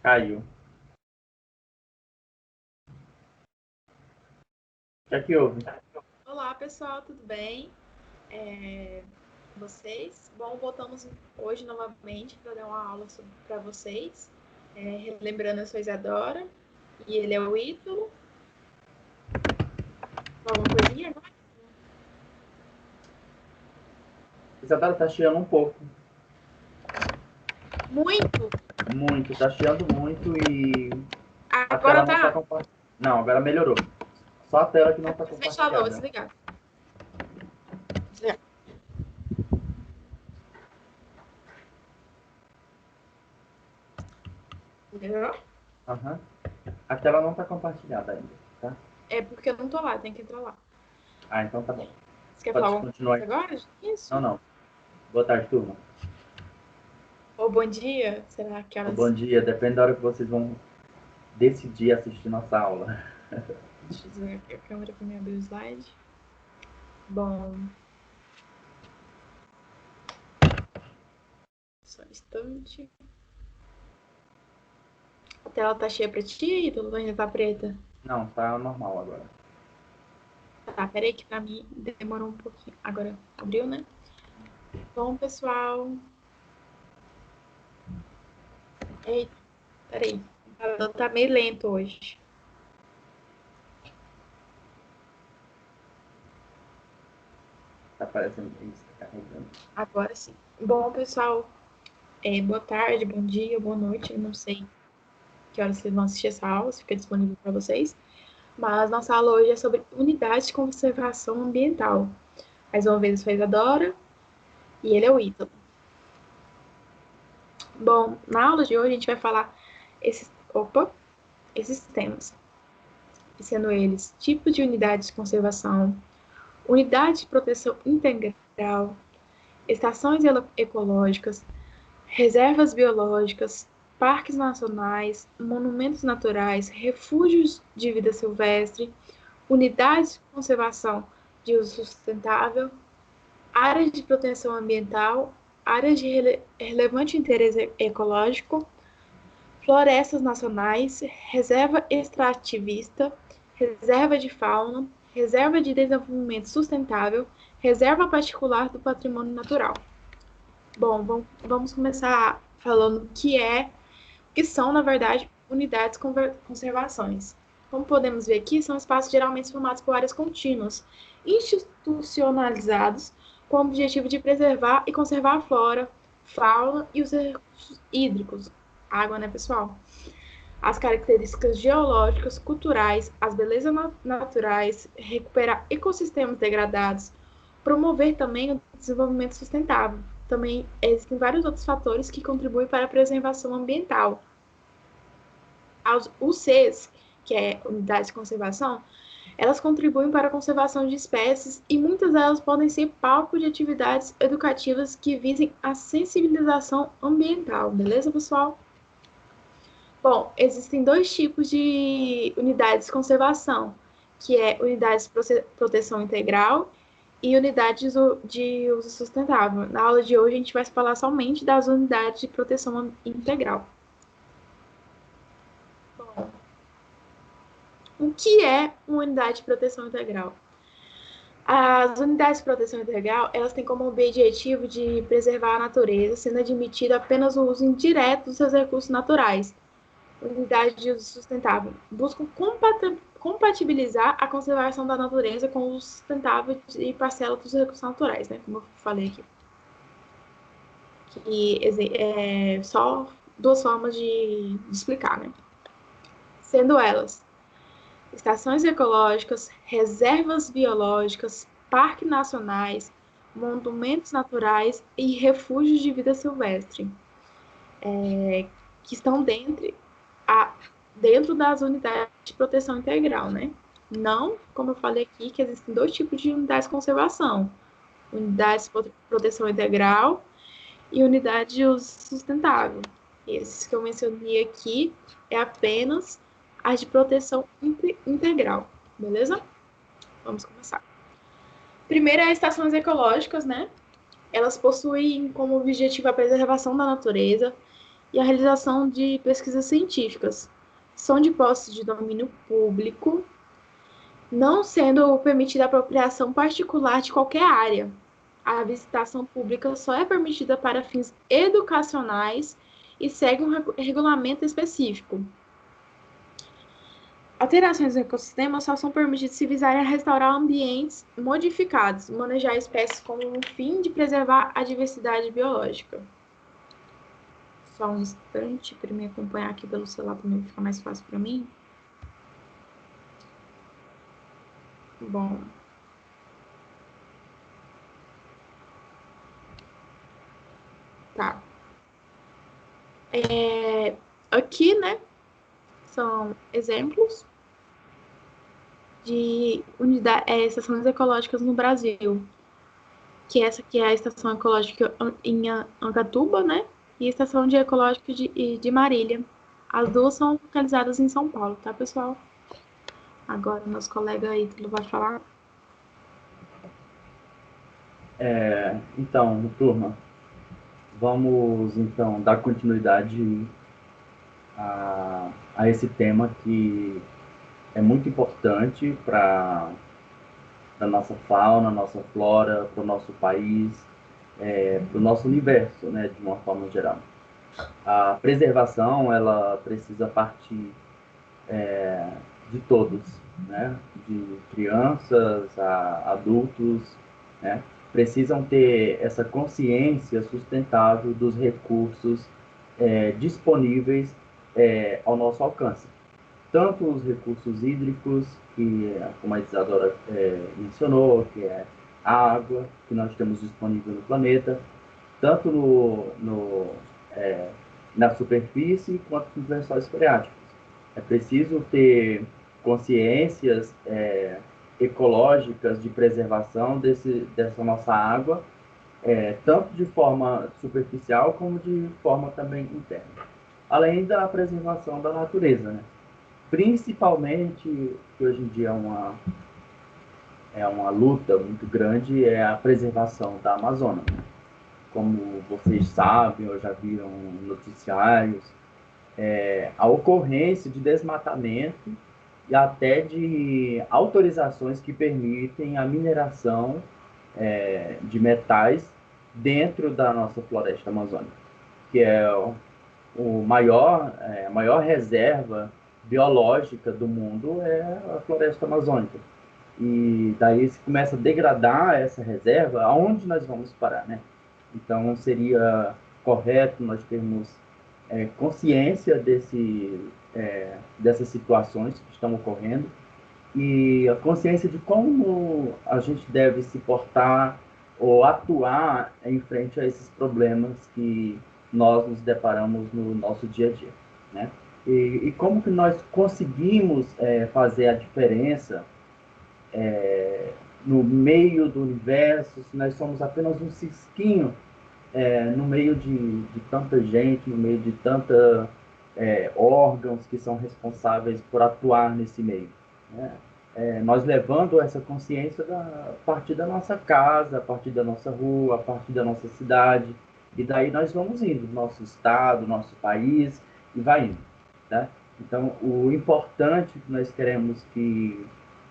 Caiu. O que é que houve? Olá, pessoal, tudo bem? Vocês? Bom, voltamos hoje novamente para dar uma aula para vocês. Relembrando, eu sou Isadora e ele é o Ítalo. Alguma coisinha agora? Isabela, tá chiando um pouco. Muito! Muito, tá chiando muito e a Agora tela não tá tá? compartilhada. Não, agora melhorou. Só a tela que não tá Esse ventilador, vou compartilhada. desligar. Desligar. Melhorou? Aham. A tela não tá compartilhada ainda, tá? É porque eu não tô lá, tem que entrar lá. Ah, então tá bom. Você quer falar Pode alguma continuar. coisa agora? Não, Isso. não. Boa tarde, turma. Ou bom dia? Será que Ou bom horas? dia, depende da hora que vocês vão decidir assistir nossa aula. Deixa eu desligar aqui a câmera para me abrir o slide. Bom, só um instante. A tela tá cheia pra ti, Ítalo, ainda tá preta? Não, tá normal agora. Tá, peraí que pra mim demorou um pouquinho. Agora abriu, né? Bom, pessoal. Eita, peraí. O computador tá meio lento hoje. Tá aparecendo isso, tá carregando. Agora sim. Bom, pessoal, boa tarde, bom dia, boa noite. Eu não sei que horas vocês vão assistir essa aula, se fica disponível para vocês. Mas nossa aula hoje é sobre unidade de conservação ambiental. Mais uma vez, eu sou a Isadora e ele é o Ítalo. Bom, na aula de hoje a gente vai falar esses temas, sendo eles tipos de unidades de conservação, unidade de proteção integral, estações ecológicas, reservas biológicas, parques nacionais, monumentos naturais, refúgios de vida silvestre, unidades de conservação de uso sustentável, áreas de proteção ambiental, áreas de relevante interesse ecológico, florestas nacionais, reserva extrativista, reserva de fauna, reserva de desenvolvimento sustentável, reserva particular do patrimônio natural. Bom, vamos começar falando que são, na verdade, unidades conservações. Como podemos ver aqui, são espaços geralmente formados por áreas contínuas, institucionalizados, com o objetivo de preservar e conservar a flora, fauna e os recursos hídricos, água, né, pessoal? As características geológicas, culturais, as belezas naturais, recuperar ecossistemas degradados, promover também o desenvolvimento sustentável. Também existem vários outros fatores que contribuem para a preservação ambiental. As UCs, que é unidades de conservação, elas contribuem para a conservação de espécies e muitas delas podem ser palco de atividades educativas que visem a sensibilização ambiental. Beleza, pessoal? Bom, existem dois tipos de unidades de conservação, que é unidades de proteção integral e unidades de uso sustentável. Na aula de hoje, a gente vai falar somente das unidades de proteção integral. Bom, o que é uma unidade de proteção integral? As unidades de proteção integral, elas têm como objetivo de preservar a natureza, sendo admitido apenas o uso indireto dos seus recursos naturais. Unidade de uso sustentável buscam compatibilizar a conservação da natureza com o uso sustentável e parcela dos recursos naturais, né? Como eu falei aqui. Que só duas formas de explicar, né? Sendo elas estações ecológicas, reservas biológicas, parques nacionais, monumentos naturais e refúgios de vida silvestre, que estão dentro das unidades de proteção integral, né? Não, como eu falei aqui, que existem dois tipos de unidades de conservação: unidades de proteção integral e unidade de uso sustentável. Esses que eu mencionei aqui é apenas as de proteção integral, beleza? Vamos começar. Primeiro é as estações ecológicas, né? Elas possuem como objetivo a preservação da natureza e a realização de pesquisas científicas. São de posse de domínio público, não sendo permitida a apropriação particular de qualquer área. A visitação pública só é permitida para fins educacionais e segue um regulamento específico. Alterações no ecossistema só são permitidas se visarem a restaurar ambientes modificados, manejar espécies com o fim de preservar a diversidade biológica. Só um instante para me acompanhar aqui pelo celular também fica mais fácil para mim. Bom. Tá. Aqui, né, são exemplos de estações ecológicas no Brasil. Que essa aqui é a estação ecológica em Angatuba, né? E a estação ecológica de Marília. As duas são localizadas em São Paulo, tá, pessoal? Agora, nosso colega Ítalo vai falar. Então, turma, vamos, então, dar continuidade a esse tema que é muito importante para a nossa fauna, nossa flora, para o nosso país, para o nosso universo, né, de uma forma geral. A preservação, ela precisa partir de todos, né, de crianças a adultos, né, precisam ter essa consciência sustentável dos recursos disponíveis ao nosso alcance. Tanto os recursos hídricos, que, como a Isadora mencionou, que é a água que nós temos disponível no planeta, tanto na superfície quanto nos lençóis freáticos. É preciso ter consciências ecológicas de preservação dessa nossa água, tanto de forma superficial como de forma também interna. Além da preservação da natureza, né? Principalmente, que hoje em dia é uma luta muito grande, é a preservação da Amazônia. Como vocês sabem, ou já viram noticiários, a ocorrência de desmatamento e até de autorizações que permitem a mineração de metais dentro da nossa floresta amazônica, que é a maior reserva biológica do mundo é a floresta amazônica. E daí se começa a degradar essa reserva, aonde nós vamos parar, né? Então seria correto nós termos consciência dessas situações que estão ocorrendo e a consciência de como a gente deve se portar ou atuar em frente a esses problemas que nós nos deparamos no nosso dia a dia, né? E como que nós conseguimos fazer a diferença no meio do universo, se nós somos apenas um cisquinho no meio de tanta gente, no meio de tanta órgãos que são responsáveis por atuar nesse meio, né? Nós levando essa consciência a partir da nossa casa, a partir da nossa rua, a partir da nossa cidade, e daí nós vamos indo, nosso estado, nosso país, e vai indo, né? Então, o importante que nós queremos que,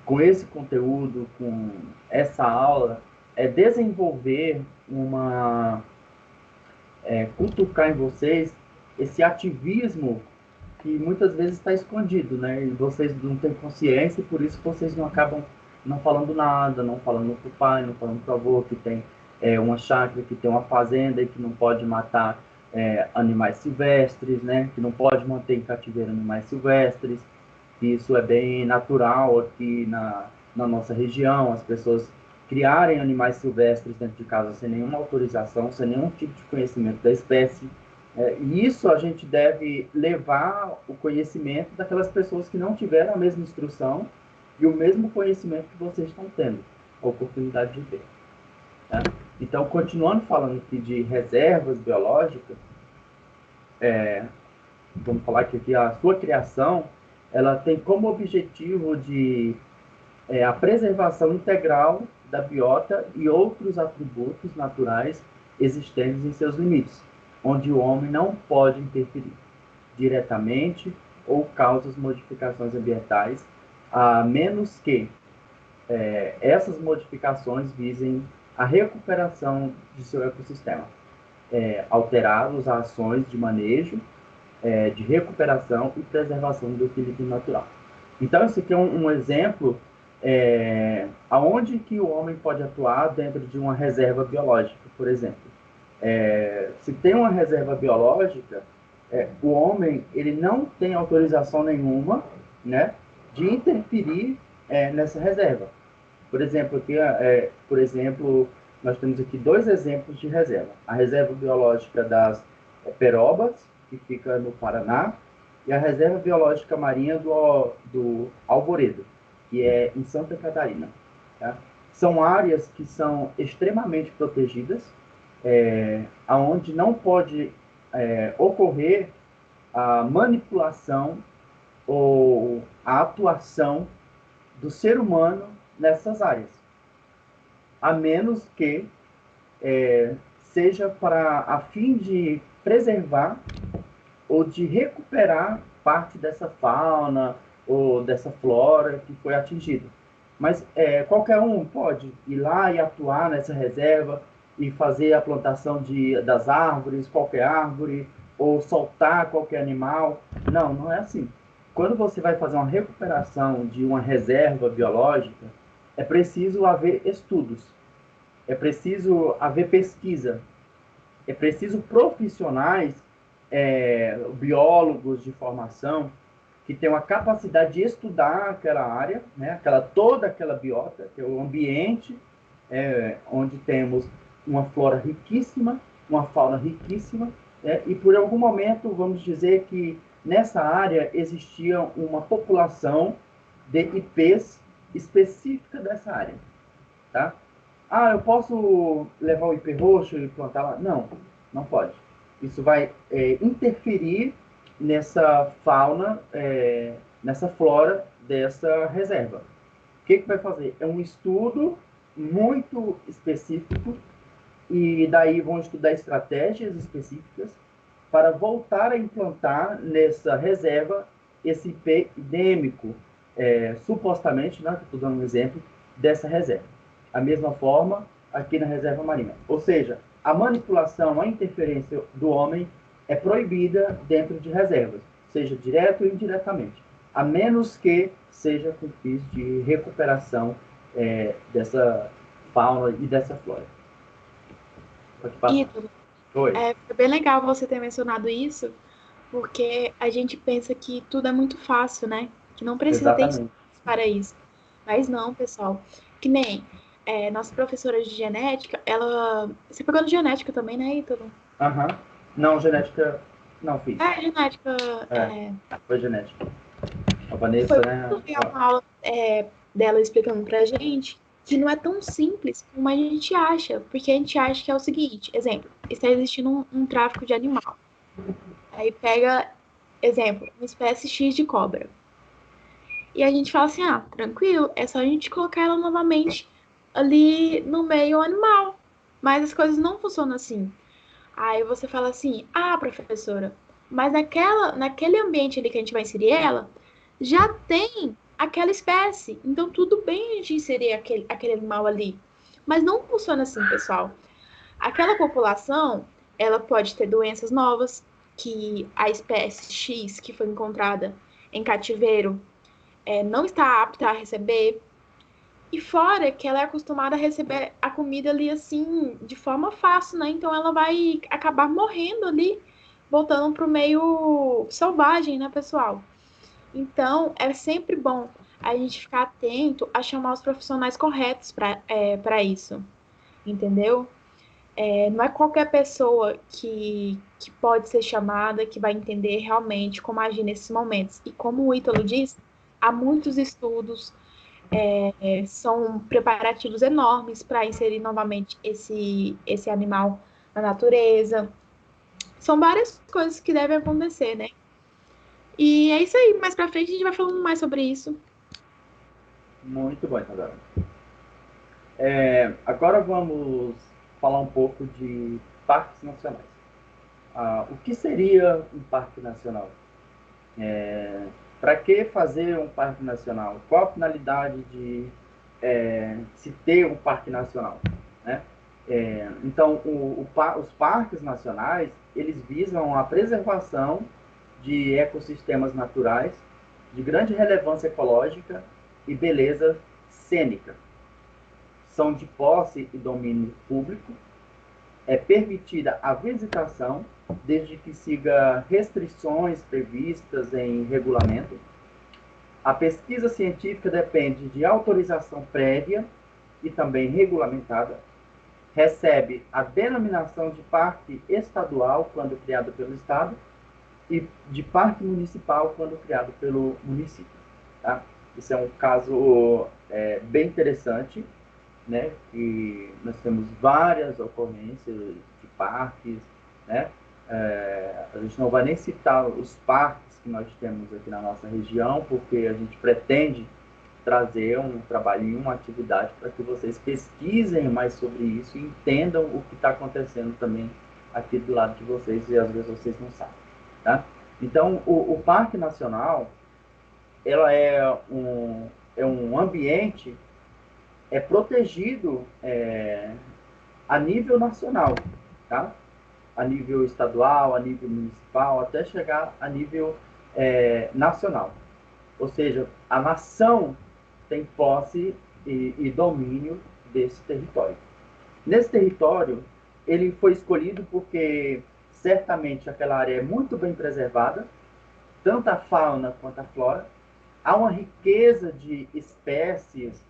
com esse conteúdo, com essa aula, é desenvolver cutucar em vocês esse ativismo que muitas vezes está escondido, né? E vocês não têm consciência e por isso vocês não acabam não falando nada, não falando para o pai, não falando para o avô que tem uma chácara, que tem uma fazenda e que não pode matar animais silvestres, né? Que não pode manter em cativeiro animais silvestres. Isso é bem natural aqui na nossa região, as pessoas criarem animais silvestres dentro de casa sem nenhuma autorização, sem nenhum tipo de conhecimento da espécie. E isso a gente deve levar o conhecimento daquelas pessoas que não tiveram a mesma instrução e o mesmo conhecimento que vocês estão tendo, a oportunidade de ver. Tá? Então, continuando falando aqui de reservas biológicas, vamos falar que aqui a sua criação, ela tem como objetivo a preservação integral da biota e outros atributos naturais existentes em seus limites. onde o homem não pode interferir diretamente ou causa modificações ambientais, a menos que essas modificações visem a recuperação de seu ecossistema, alterados a ações de manejo, de recuperação e preservação do equilíbrio natural. Então, esse aqui é um exemplo aonde que o homem pode atuar dentro de uma reserva biológica, por exemplo. Se tem uma reserva biológica, o homem ele não tem autorização nenhuma, né, de interferir nessa reserva. Por exemplo, aqui, nós temos aqui dois exemplos de reserva. A reserva biológica das Perobas, que fica no Paraná, e a reserva biológica marinha do Alvoredo, que é em Santa Catarina. Tá? São áreas que são extremamente protegidas, onde não pode ocorrer a manipulação ou a atuação do ser humano nessas áreas, a menos que seja a fim de preservar ou de recuperar parte dessa fauna ou dessa flora que foi atingida. Mas qualquer um pode ir lá e atuar nessa reserva e fazer a plantação das árvores, qualquer árvore, ou soltar qualquer animal. Não, não é assim. Quando você vai fazer uma recuperação de uma reserva biológica, é preciso haver estudos, é preciso haver pesquisa, é preciso profissionais, biólogos de formação, que tenham a capacidade de estudar aquela área, né, toda aquela biota, que é o ambiente onde temos uma flora riquíssima, uma fauna riquíssima, e por algum momento, vamos dizer que nessa área existia uma população de IPs específica dessa área. Tá? Ah, eu posso levar o IP roxo e plantar lá? Não, não pode. Isso vai interferir nessa fauna, nessa flora dessa reserva. O que vai fazer? É um estudo muito específico e daí vão estudar estratégias específicas para voltar a implantar nessa reserva esse IP endêmico, supostamente, né, estou dando um exemplo, dessa reserva. A mesma forma aqui na reserva marinha. Ou seja, a manipulação, a interferência do homem é proibida dentro de reservas, seja direto ou indiretamente, a menos que seja com fins de recuperação dessa fauna e dessa flora. Pode passar. Ítalo, Oi. foi bem legal você ter mencionado isso, porque a gente pensa que tudo é muito fácil, né? Que não precisa ter Exatamente. estudos para isso. Mas não, pessoal. Que nem nossa professora de genética, ela. Você pegou no genética também, né, Ítalo? Aham. Não, genética não fiz. Genética. Foi genética. A Vanessa, Foi né? muito legal uma aula dela explicando pra gente que não é tão simples como a gente acha, porque a gente acha que é o seguinte, exemplo, está existindo um tráfico de animal. Aí pega, exemplo, uma espécie X de cobra. E a gente fala assim, tranquilo, é só a gente colocar ela novamente ali no meio animal. Mas as coisas não funcionam assim. Aí você fala assim, professora, mas naquele ambiente ali que a gente vai inserir ela, já tem aquela espécie. Então tudo bem a gente inserir aquele animal ali. Mas não funciona assim, pessoal. Aquela população, ela pode ter doenças novas, que a espécie X que foi encontrada em cativeiro não está apta a receber. E fora que ela é acostumada a receber a comida ali assim, de forma fácil, né? Então ela vai acabar morrendo ali, voltando para o meio selvagem, né, pessoal? Então é sempre bom a gente ficar atento a chamar os profissionais corretos para isso, entendeu? Não é qualquer pessoa que pode ser chamada que vai entender realmente como agir nesses momentos. E como o Ítalo disse, há muitos estudos, são preparativos enormes para inserir novamente esse animal na natureza. São várias coisas que devem acontecer, né? E é isso aí. Mais para frente a gente vai falando mais sobre isso. Muito bom, Isadora. Agora vamos falar um pouco de parques nacionais. o que seria um parque nacional? Para que fazer um parque nacional? Qual a finalidade de se ter um parque nacional? Né? Então, os parques nacionais, eles visam a preservação de ecossistemas naturais de grande relevância ecológica e beleza cênica. São de posse e domínio público. É permitida a visitação, desde que siga restrições previstas em regulamento. A pesquisa científica depende de autorização prévia e também regulamentada. Recebe a denominação de parque estadual quando criado pelo Estado e de parque municipal quando criado pelo município. Tá? Isso é um caso bem interessante, né? E nós temos várias ocorrências de parques, né? A gente não vai nem citar os parques que nós temos aqui na nossa região, porque a gente pretende trazer um trabalhinho, uma atividade para que vocês pesquisem mais sobre isso e entendam o que está acontecendo também aqui do lado de vocês e às vezes vocês não sabem, tá? Então, o Parque Nacional, ela é um ambiente protegido a nível nacional, tá? A nível estadual, a nível municipal, até chegar a nível nacional. Ou seja, a nação tem posse e domínio desse território. Nesse território, ele foi escolhido porque certamente aquela área é muito bem preservada, tanto a fauna quanto a flora. Há uma riqueza de espécies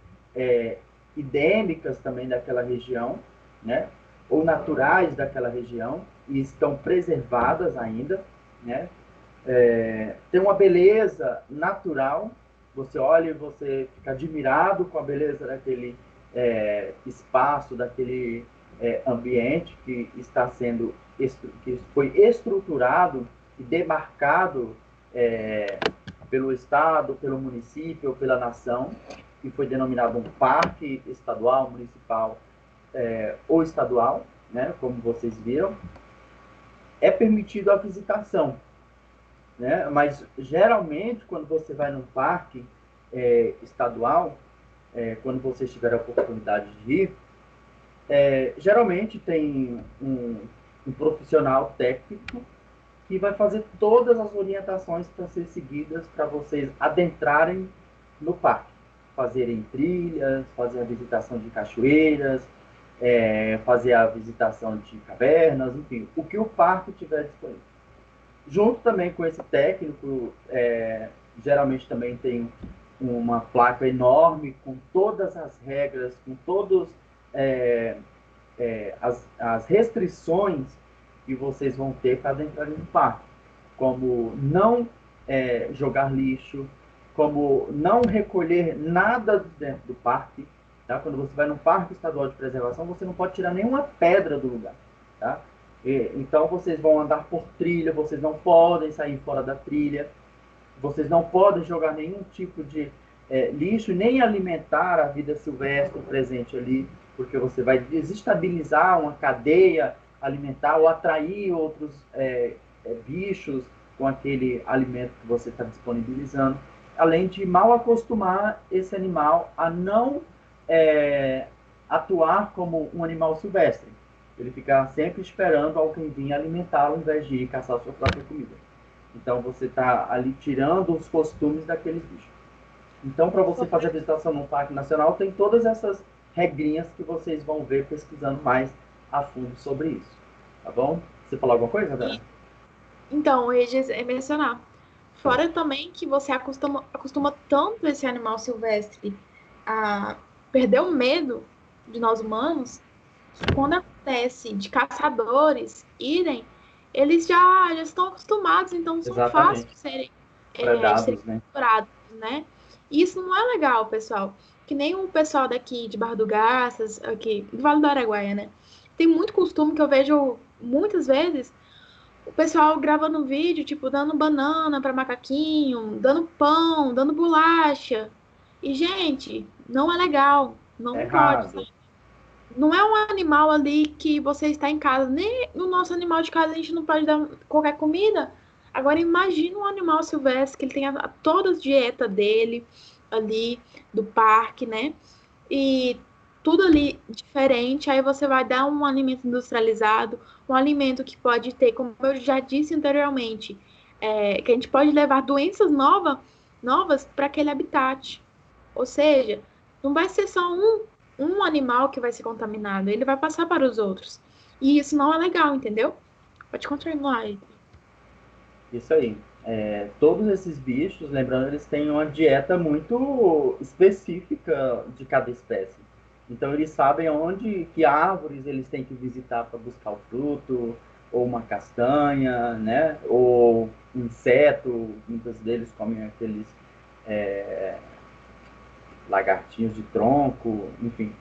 endêmicas também daquela região, né? Ou naturais daquela região, e estão preservadas ainda, né? Tem uma beleza natural, você olha e você fica admirado com a beleza daquele espaço, daquele ambiente que está sendo, que foi estruturado e demarcado pelo Estado, pelo município, pela nação, que foi denominado um parque estadual, municipal ou estadual, né, como vocês viram. É permitido a visitação, né? Mas geralmente quando você vai num parque estadual, quando você tiver a oportunidade de ir, geralmente tem um profissional técnico que vai fazer todas as orientações para ser seguidas para vocês adentrarem no parque, fazerem trilhas, fazer a visitação de cachoeiras, fazer a visitação de cavernas, enfim, o que o parque tiver disponível. Junto também com esse técnico, geralmente também tem uma placa enorme com todas as regras, com todas as restrições que vocês vão ter para entrar no parque, como não jogar lixo, como não recolher nada dentro do parque. Tá? Quando você vai num parque estadual de preservação, você não pode tirar nenhuma pedra do lugar. Tá? Então vocês vão andar por trilha, vocês não podem sair fora da trilha, vocês não podem jogar nenhum tipo de lixo, nem alimentar a vida silvestre presente ali, porque você vai desestabilizar uma cadeia alimentar ou atrair outros bichos com aquele alimento que você está disponibilizando, além de mal acostumar esse animal a não atuar como um animal silvestre. Ele ficar sempre esperando alguém vir alimentá-lo, ao invés de ir caçar a sua própria comida. Então, você está ali tirando os costumes daqueles bichos. Então, para você fazer a visitação no Parque Nacional, tem todas essas regrinhas que vocês vão ver pesquisando mais a fundo sobre isso. Tá bom? Você falou alguma coisa, Vera? Então, eu ia mencionar. Fora também que você acostuma tanto esse animal silvestre a perder o medo de nós humanos, que quando acontece de caçadores irem, eles já estão acostumados, então são fáceis de serem capturados, né? E isso não é legal, pessoal. Que nem o pessoal daqui de Barra do Garças, aqui do Vale do Araguaia, né? Tem muito costume que eu vejo muitas vezes o pessoal gravando vídeo, tipo, dando banana para macaquinho, dando pão, dando bolacha. E, gente, não é legal. Não pode, sabe? não é um animal ali que você está em casa. Nem no nosso animal de casa a gente não pode dar qualquer comida. Agora imagina um animal silvestre que ele tem toda a dieta dele ali do parque, né? E tudo ali diferente. Aí você vai dar um alimento industrializado, um alimento que pode ter, como eu já disse anteriormente, que a gente pode levar doenças novas para aquele habitat. Ou seja, não vai ser só um animal que vai ser contaminado, ele vai passar para os outros. E isso não é legal, entendeu? Pode continuar aí. Isso aí. Todos esses bichos, lembrando, eles têm uma dieta muito específica de cada espécie. Então eles sabem onde, que árvores eles têm que visitar para buscar o fruto, ou uma castanha, né? Ou inseto, muitos deles comem aqueles é, lagartinhos de tronco, enfim.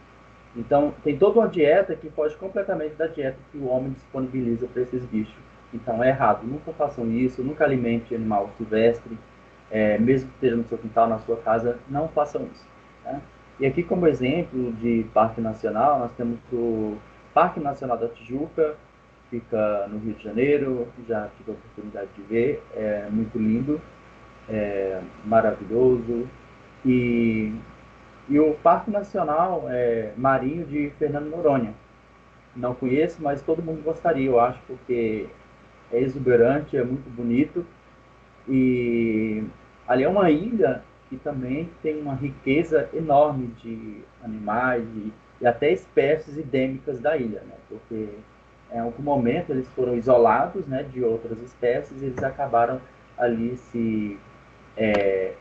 Então, tem toda uma dieta que foge completamente da dieta que o homem disponibiliza para esses bichos. Então, é errado. Nunca façam isso, nunca alimente animal silvestre, mesmo que esteja no seu quintal, na sua casa, não façam isso. Tá? E aqui, como exemplo de parque nacional, nós temos o Parque Nacional da Tijuca, fica no Rio de Janeiro, já tive a oportunidade de ver, é muito lindo, maravilhoso. E o Parque Nacional Marinho de Fernando Noronha. Não conheço, mas todo mundo gostaria, eu acho, porque é exuberante, é muito bonito. E ali é uma ilha que também tem uma riqueza enorme de animais e até espécies endêmicas da ilha, né? Porque em algum momento eles foram isolados, né, de outras espécies e eles acabaram ali se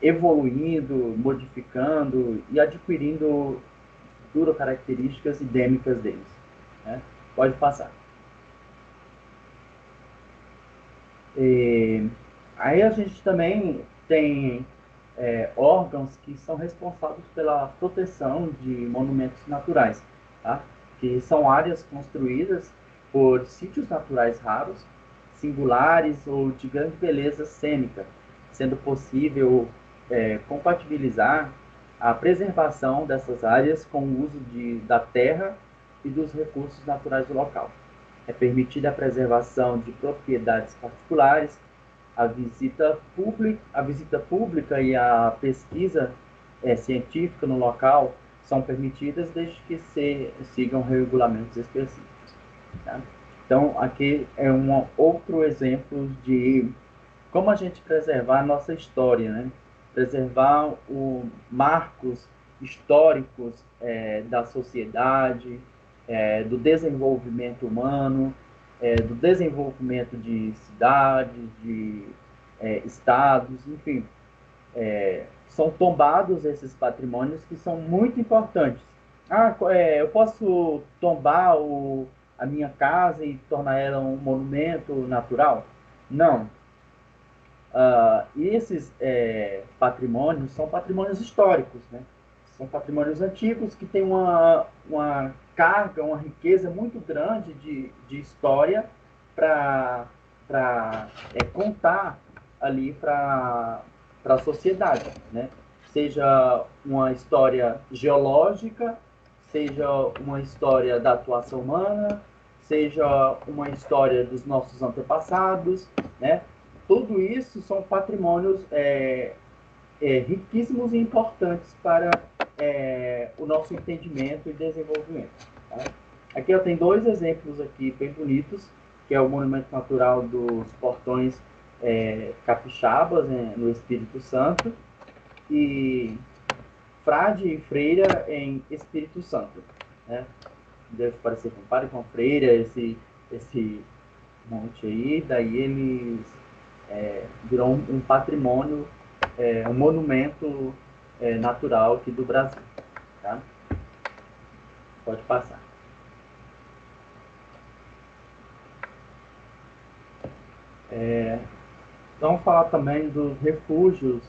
evoluindo, modificando e adquirindo características endêmicas deles. Né? Pode passar. E, aí a gente também tem órgãos que são responsáveis pela proteção de monumentos naturais, tá? Que são áreas construídas por sítios naturais raros, singulares ou de grande beleza cênica, sendo possível compatibilizar a preservação dessas áreas com o uso da terra e dos recursos naturais do local. É permitida a preservação de propriedades particulares, a visita pública e a pesquisa científica no local são permitidas desde que sigam regulamentos específicos. Tá? Então, aqui é um outro exemplo de como a gente preservar a nossa história, né? Preservar os marcos históricos da sociedade, do desenvolvimento humano, do desenvolvimento de cidades, de estados, enfim. São tombados esses patrimônios que são muito importantes. Eu posso tombar a minha casa e tornar ela um monumento natural? Não. E esses patrimônios são patrimônios históricos, né? São patrimônios antigos que têm uma carga, uma riqueza muito grande de história para contar ali para a sociedade, né? Seja uma história geológica, seja uma história da atuação humana, seja uma história dos nossos antepassados, né? Tudo isso são patrimônios riquíssimos e importantes para o nosso entendimento e desenvolvimento. Tá? Aqui eu tenho dois exemplos aqui bem bonitos, que é o Monumento Natural dos Portões Capixabas, né, no Espírito Santo, e Frade e Freira em Espírito Santo. Né? Deve parecer com Padre com Freira, esse monte aí, daí eles virou um patrimônio, um monumento natural aqui do Brasil. Tá? Pode passar. Vamos falar também dos refúgios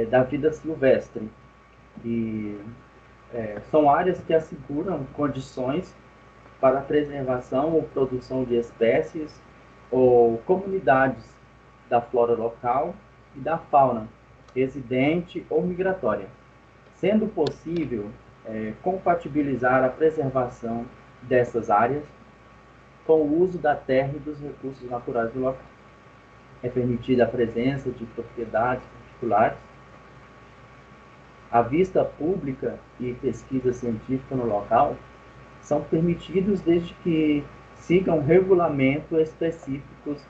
da vida silvestre. E, são áreas que asseguram condições para a preservação ou produção de espécies ou comunidades da flora local e da fauna, residente ou migratória, sendo possível compatibilizar a preservação dessas áreas com o uso da terra e dos recursos naturais do local. É permitida a presença de propriedades particulares, a vista pública e pesquisa científica no local são permitidos desde que sigam regulamentos específicos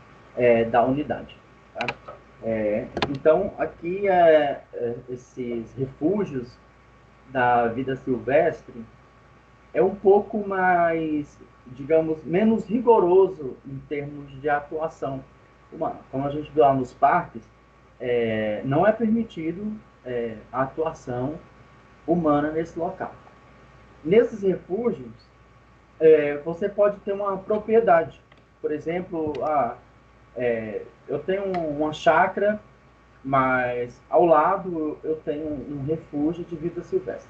da unidade. Tá? Então, aqui, esses refúgios da vida silvestre é um pouco mais, digamos, menos rigoroso em termos de atuação. Como a gente vê lá nos parques, não é permitido a atuação humana nesse local. Nesses refúgios, você pode ter uma propriedade. Por exemplo, eu tenho uma chácara, mas ao lado eu tenho um refúgio de vida silvestre.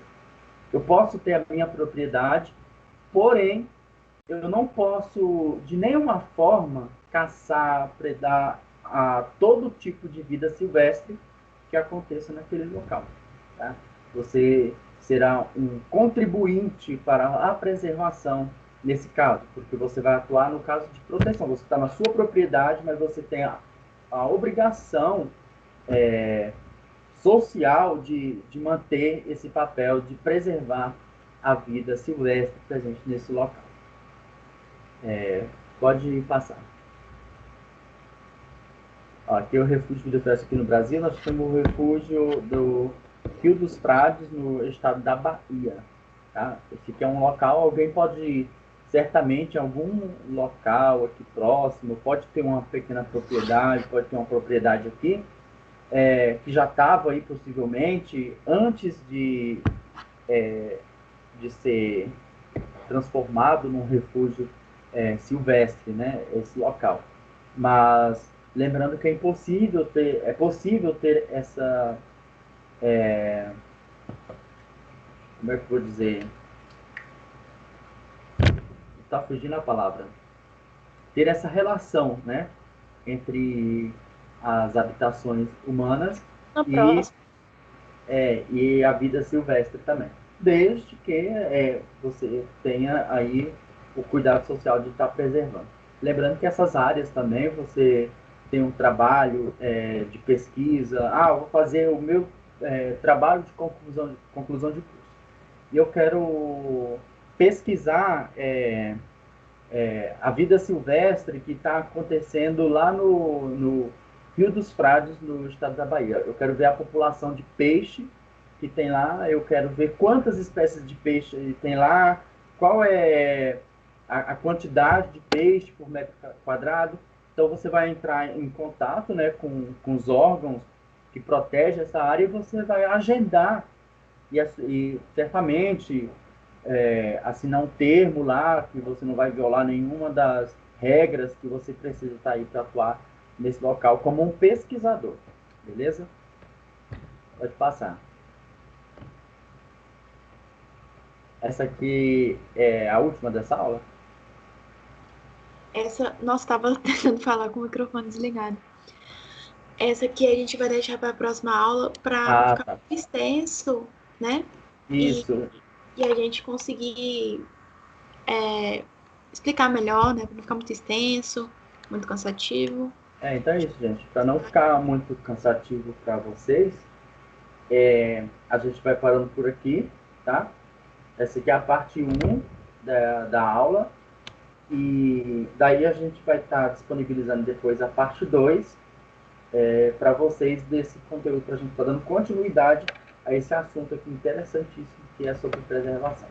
Eu posso ter a minha propriedade, porém, eu não posso, de nenhuma forma, caçar, predar a todo tipo de vida silvestre que aconteça naquele local. Tá? Você será um contribuinte para a preservação nesse caso, porque você vai atuar no caso de proteção. Você está na sua propriedade, mas você tem a obrigação social de manter esse papel de preservar a vida silvestre presente nesse local. Pode passar. Aqui é o refúgio de vida silvestre aqui no Brasil. Nós temos o refúgio do Rio dos Prados, no estado da Bahia. Tá? Esse aqui é um local, alguém pode ir certamente em algum local aqui próximo, pode ter uma pequena propriedade, pode ter uma propriedade aqui, que já estava aí possivelmente antes de ser transformado num refúgio silvestre, né, esse local. Mas lembrando que é possível ter essa, como é que eu vou dizer? Está fugindo a palavra. Ter essa relação, né, entre as habitações humanas e a vida silvestre também. Desde que você tenha aí o cuidado social de estar preservando. Lembrando que essas áreas também você tem um trabalho de pesquisa. Eu vou fazer o meu trabalho de conclusão de curso. E eu quero pesquisar a vida silvestre que está acontecendo lá no Rio dos Prados, no estado da Bahia. Eu quero ver a população de peixe que tem lá, eu quero ver quantas espécies de peixe tem lá, qual é a quantidade de peixe por metro quadrado. Então você vai entrar em contato, né, com os órgãos que protegem essa área e você vai agendar e certamente assinar um termo lá que você não vai violar nenhuma das regras que você precisa estar aí para atuar nesse local como um pesquisador. Beleza? Pode passar. Essa aqui é a última dessa aula? Nossa, estava tentando falar com o microfone desligado. Essa aqui a gente vai deixar para a próxima aula para ficar mais extenso, né? Isso. E a gente conseguir explicar melhor, né? Para não ficar muito extenso, muito cansativo. Então é isso, gente. Para não ficar muito cansativo para vocês, a gente vai parando por aqui, tá? Essa aqui é a parte 1 da aula. E daí a gente vai estar disponibilizando depois a parte 2 para vocês desse conteúdo, para a gente estar dando continuidade a esse assunto aqui interessantíssimo, que é sobre preservação.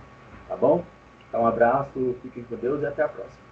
Tá bom? Então, um abraço, fiquem com Deus e até a próxima.